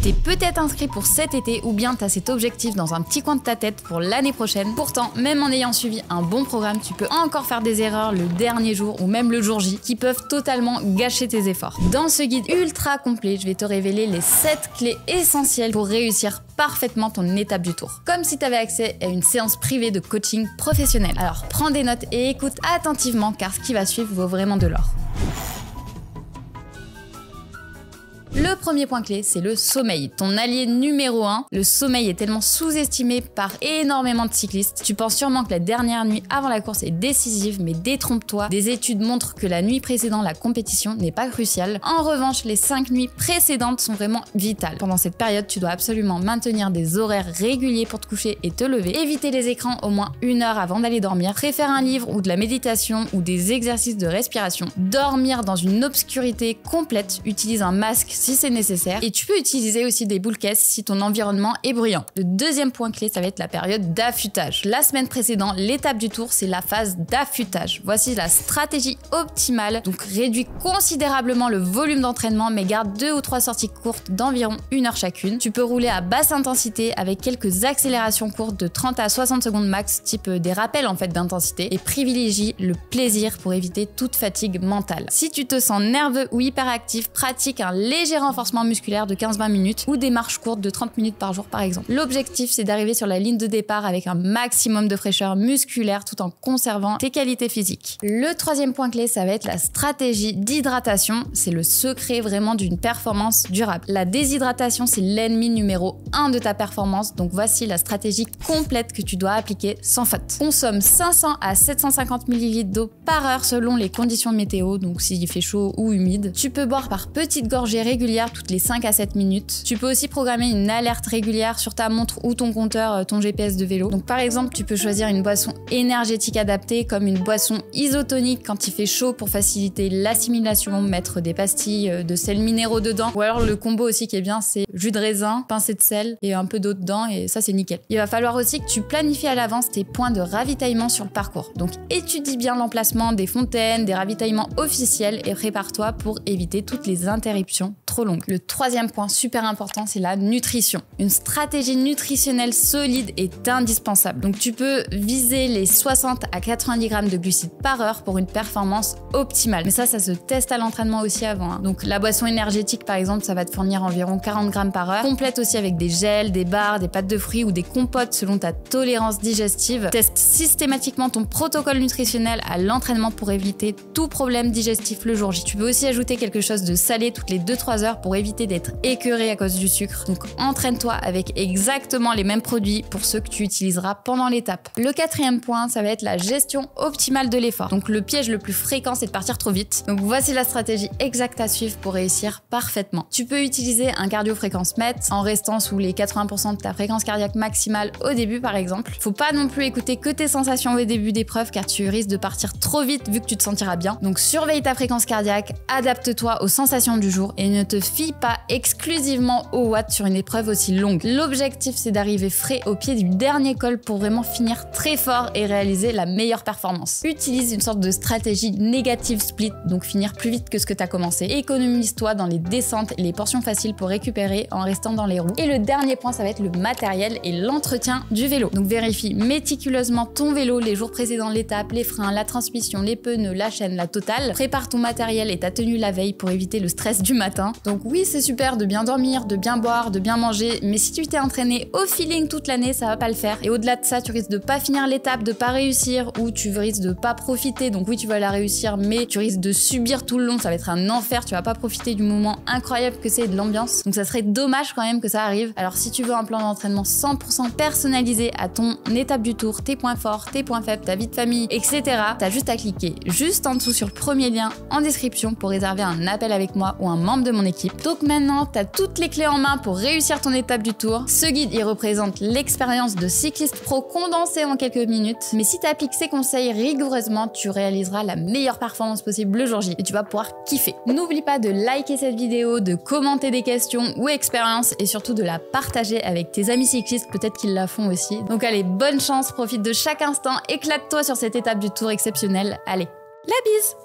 t'es peut-être inscrit pour cet été ou bien t'as cet objectif dans un petit coin de ta tête pour l'année prochaine. Pourtant, même en ayant suivi un bon programme, tu peux encore faire des erreurs le dernier jour ou même le jour J qui peuvent totalement gâcher tes efforts. Dans ce guide ultra complet, je vais te révéler les 7 clés essentielles pour réussir parfaitement ton étape du tour. Comme si tu avais accès à une séance privée de coaching professionnel. Alors prends des notes et écoute attentivement car ce qui va suivre vaut vraiment de l'or. Le premier point clé, c'est le sommeil. Ton allié numéro 1, le sommeil est tellement sous-estimé par énormément de cyclistes. Tu penses sûrement que la dernière nuit avant la course est décisive, mais détrompe-toi. Des études montrent que la nuit précédant la compétition n'est pas cruciale. En revanche, les 5 nuits précédentes sont vraiment vitales. Pendant cette période, tu dois absolument maintenir des horaires réguliers pour te coucher et te lever. Éviter les écrans au moins 1 heure avant d'aller dormir. Préfère un livre ou de la méditation ou des exercices de respiration. Dormir dans une obscurité complète. Utilise un masque si c'est nécessaire. Et tu peux utiliser aussi des boules caisses si ton environnement est bruyant. Le deuxième point clé, ça va être la période d'affûtage. La semaine précédente, l'étape du tour, c'est la phase d'affûtage. Voici la stratégie optimale. Donc réduis considérablement le volume d'entraînement, mais garde 2 ou 3 sorties courtes d'environ 1 heure chacune. Tu peux rouler à basse intensité avec quelques accélérations courtes de 30 à 60 secondes max, type des rappels en fait d'intensité, et privilégie le plaisir pour éviter toute fatigue mentale. Si tu te sens nerveux ou hyperactif, pratique un léger renforcement musculaire de 15-20 minutes ou des marches courtes de 30 minutes par jour par exemple. L'objectif, c'est d'arriver sur la ligne de départ avec un maximum de fraîcheur musculaire tout en conservant tes qualités physiques. Le troisième point clé, ça va être la stratégie d'hydratation. C'est le secret vraiment d'une performance durable. La déshydratation, c'est l'ennemi numéro 1 de ta performance, donc voici la stratégie complète que tu dois appliquer sans faute. Consomme 500 à 750 ml d'eau par heure selon les conditions météo, donc s'il fait chaud ou humide. Tu peux boire par petites gorgées régulières toutes les 5 à 7 minutes. Tu peux aussi programmer une alerte régulière sur ta montre ou ton compteur, ton GPS de vélo. Donc par exemple, tu peux choisir une boisson énergétique adaptée comme une boisson isotonique quand il fait chaud pour faciliter l'assimilation, mettre des pastilles de sels minéraux dedans. Ou alors le combo aussi qui est bien, c'est jus de raisin, pincée de sel et un peu d'eau dedans et ça c'est nickel. Il va falloir aussi que tu planifies à l'avance tes points de ravitaillement sur le parcours. Donc étudie bien l'emplacement des fontaines, des ravitaillements officiels et prépare-toi pour éviter toutes les interruptions trop longues. Le troisième point super important, c'est la nutrition. Une stratégie nutritionnelle solide est indispensable. Donc tu peux viser les 60 à 90 grammes de glucides par heure pour une performance optimale. Mais ça se teste à l'entraînement aussi avant. Hein. Donc la boisson énergétique par exemple, ça va te fournir environ 40 grammes par heure. Complète aussi avec des gels, des bars, des pâtes de fruits ou des compotes selon ta tolérance digestive. Teste systématiquement ton protocole nutritionnel à l'entraînement pour éviter tout problème digestif le jour J. Tu peux aussi ajouter quelque chose de salé toutes les 2-3 heures pour éviter d'être écœuré à cause du sucre. Donc entraîne-toi avec exactement les mêmes produits pour ceux que tu utiliseras pendant l'étape. Le quatrième point, ça va être la gestion optimale de l'effort. Donc le piège le plus fréquent, c'est de partir trop vite. Donc voici la stratégie exacte à suivre pour réussir parfaitement. Tu peux utiliser un cardio-fréquence-mètre en restant sous les 80% de ta fréquence cardiaque maximale au début par exemple. Faut pas non plus écouter que tes sensations au début d'épreuve car tu risques de partir trop vite vu que tu te sentiras bien. Donc surveille ta fréquence cardiaque, adapte-toi aux sensations du jour et ne te fie pas exclusivement aux watts sur une épreuve aussi longue. L'objectif, c'est d'arriver frais au pied du dernier col pour vraiment finir très fort et réaliser la meilleure performance. Utilise une sorte de stratégie négative split, donc finir plus vite que ce que tu as commencé. Économise-toi dans les descentes et les portions faciles pour récupérer en restant dans les roues. Et le dernier point, ça va être le matériel et l'entretien du vélo. Donc vérifie méticuleusement ton vélo les jours précédant l'étape, les freins, la transmission, les pneus, la chaîne, la totale. Prépare ton matériel et ta tenue la veille pour éviter le stress du matin. Donc oui, c'est super de bien dormir, de bien boire, de bien manger, mais si tu t'es entraîné au feeling toute l'année, ça va pas le faire. Et au-delà de ça, tu risques de pas finir l'étape, de pas réussir, ou tu risques de pas profiter. Donc oui, tu vas la réussir, mais tu risques de subir tout le long, ça va être un enfer, tu vas pas profiter du moment incroyable que c'est et de l'ambiance. Donc ça serait dommage quand même que ça arrive. Alors si tu veux un plan d'entraînement 100% personnalisé à ton étape du tour, tes points forts, tes points faibles, ta vie de famille, etc., t'as juste à cliquer juste en dessous sur le premier lien en description pour réserver un appel avec moi ou un membre de mon équipe. Donc maintenant, t'as toutes les clés en main pour réussir ton étape du tour. Ce guide, il représente l'expérience de cycliste pro condensée en quelques minutes. Mais si tu appliques ces conseils rigoureusement, tu réaliseras la meilleure performance possible le jour J et tu vas pouvoir kiffer. N'oublie pas de liker cette vidéo, de commenter des questions ou expériences et surtout de la partager avec tes amis cyclistes, peut-être qu'ils la font aussi. Donc allez, bonne chance, profite de chaque instant, éclate-toi sur cette étape du tour exceptionnelle. Allez, la bise!